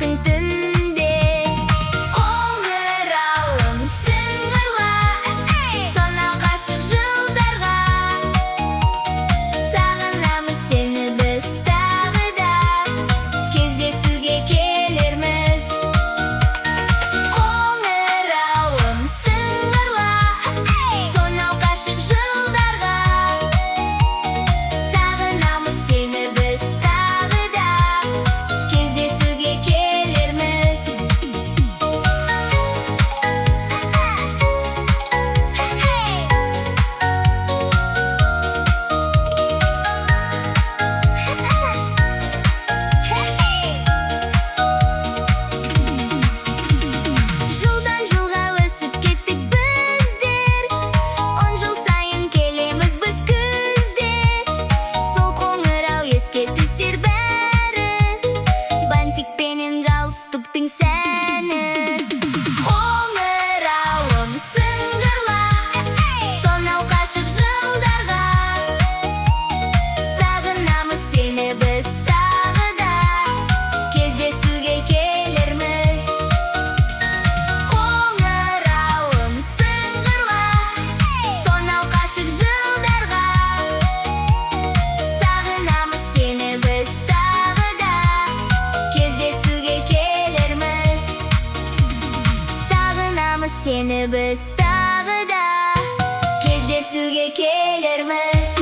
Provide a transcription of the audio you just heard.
жарқын түнде. Қоңырауым сыңғырла, сонау қашық жылдарға. Сағынамыз сені біз тағы да, кездесуге келерміз. Қоңырауым сыңғырла, сонау қашық жылдарға. Сағынамыз сені біз тағы да, кездесуге келерміз. Жылдан жылға өсіп кеттік біздер, 10 жыл сайын келеміз біз күзде. Сол қоңырау еске түсер бәрі, бантикпенен галстуктың сәні. Қоңырауым сыңғырла, сонау қашық жылдарға. Сағынамыз сені біз тағы да, кездесуге келерміз. Қоңырауым сыңғырла, сонау қашық жылдарға. Сағынамыз сені біз тағы да, кездесуге келерміз. Сағынамыз сені біз тағы да, кездесуге келерміз.